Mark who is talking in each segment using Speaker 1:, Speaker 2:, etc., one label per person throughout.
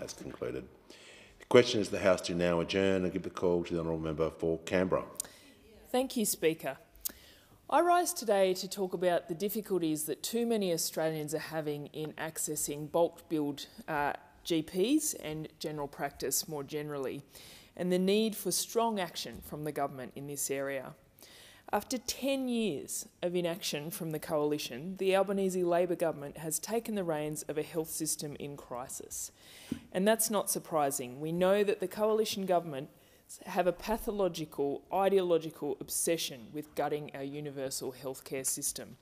Speaker 1: has concluded. The question is the House do now adjourn. I give the call to the honourable member for Canberra.
Speaker 2: Thank you, Speaker. I rise today to talk about the difficulties that too many Australians are having in accessing bulk billed GPs and general practice more generally, and the need for strong action from the government in this area. After 10 years of inaction from the Coalition, the Albanese Labor government has taken the reins of a health system in crisis. And that's not surprising. We know that the Coalition government have a pathological, ideological obsession with gutting our universal healthcare system.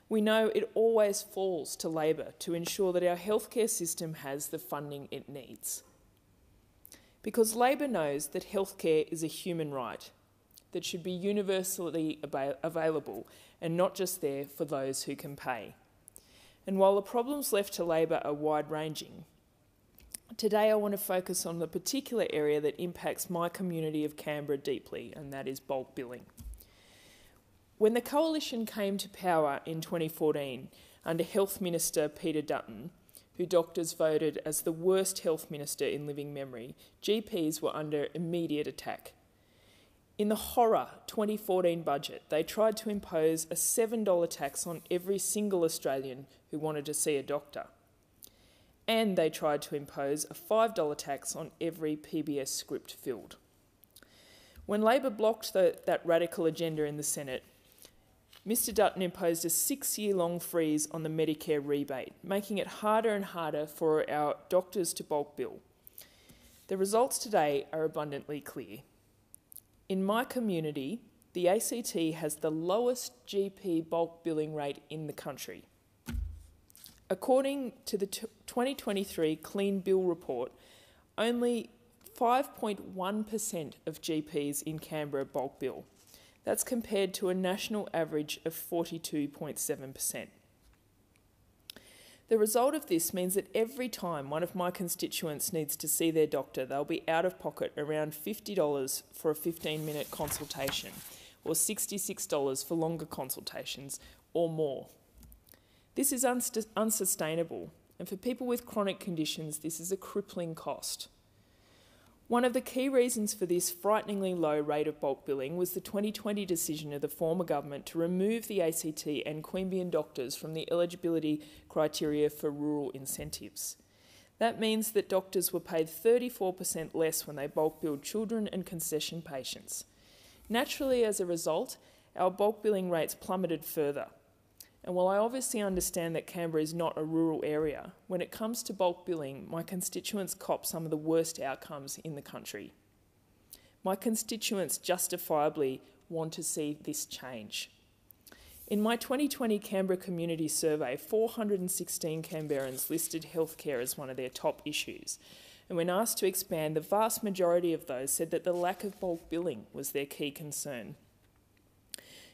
Speaker 2: We know it always falls to Labor to ensure that our healthcare system has the funding it needs. Because Labor knows that healthcare is a human right that should be universally available and not just there for those who can pay. And while the problems left to Labor are wide-ranging, today I want to focus on the particular area that impacts my community of Canberra deeply, and that is bulk billing. When the Coalition came to power in 2014 under Health Minister Peter Dutton, who doctors voted as the worst health minister in living memory, GPs were under immediate attack. In the horror 2014 budget, they tried to impose a $7 tax on every single Australian who wanted to see a doctor. And they tried to impose a $5 tax on every PBS script filled. When Labor blocked that radical agenda in the Senate, Mr Dutton imposed a 6-year-long freeze on the Medicare rebate, making it harder and harder for our doctors to bulk bill. The results today are abundantly clear. In my community, the ACT has the lowest GP bulk billing rate in the country. According to the 2023 Clean Bill report, only 5.1% of GPs in Canberra bulk bill. That's compared to a national average of 42.7%. The result of this means that every time one of my constituents needs to see their doctor, they'll be out of pocket around $50 for a 15-minute consultation, or $66 for longer consultations, or more. This is unsustainable, and for people with chronic conditions, this is a crippling cost. One of the key reasons for this frighteningly low rate of bulk billing was the 2020 decision of the former government to remove the ACT and Queanbeyan doctors from the eligibility criteria for rural incentives. That means that doctors were paid 34% less when they bulk billed children and concession patients. Naturally, as a result, our bulk billing rates plummeted further. And while I obviously understand that Canberra is not a rural area, when it comes to bulk billing, my constituents cop some of the worst outcomes in the country. My constituents justifiably want to see this change. In my 2020 Canberra Community Survey, 416 Canberrans listed healthcare as one of their top issues. And when asked to expand, the vast majority of those said that the lack of bulk billing was their key concern.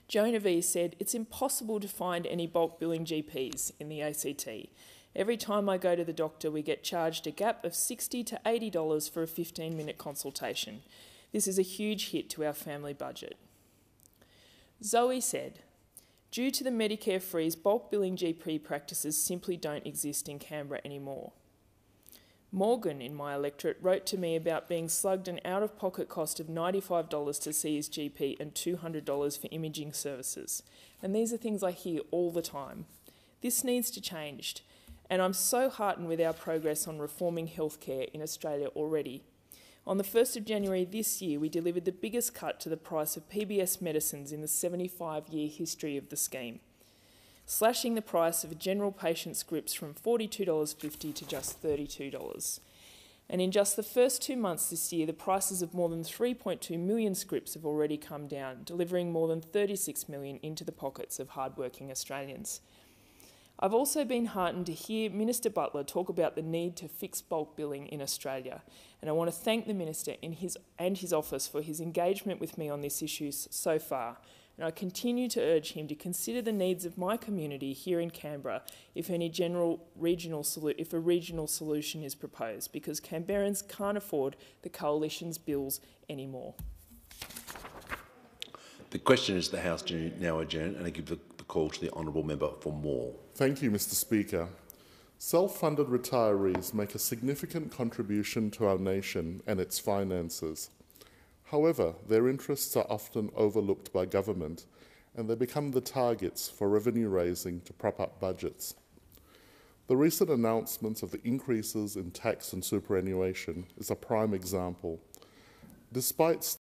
Speaker 2: Jonah V said, "It's impossible to find any bulk billing GPs in the ACT. Every time I go to the doctor, we get charged a gap of $60 to $80 for a 15-minute consultation. This is a huge hit to our family budget." Zoe said, "Due to the Medicare freeze, bulk billing GP practices simply don't exist in Canberra anymore." Morgan in my electorate wrote to me about being slugged an out-of-pocket cost of $95 to see his GP and $200 for imaging services. And these are things I hear all the time. This needs to change, and I'm so heartened with our progress on reforming healthcare in Australia already. On the 1st of January this year, we delivered the biggest cut to the price of PBS medicines in the 75-year history of the scheme, slashing the price of general patient scripts from $42.50 to just $32. And in just the first 2 months this year, the prices of more than 3.2 million scripts have already come down, delivering more than 36 million into the pockets of hard-working Australians. I've also been heartened to hear Minister Butler talk about the need to fix bulk billing in Australia, and I want to thank the Minister and his office for his engagement with me on this issue so far. And I continue to urge him to consider the needs of my community here in Canberra if a regional solution is proposed, because Canberrans can't afford the Coalition's bills anymore.
Speaker 1: The question is the House do now adjourn, and I give the call to the honourable member for Moore.
Speaker 3: Thank you, Mr Speaker. Self-funded retirees make a significant contribution to our nation and its finances. However, their interests are often overlooked by government, and they become the targets for revenue raising to prop up budgets. The recent announcements of the increases in tax and superannuation is a prime example. Despite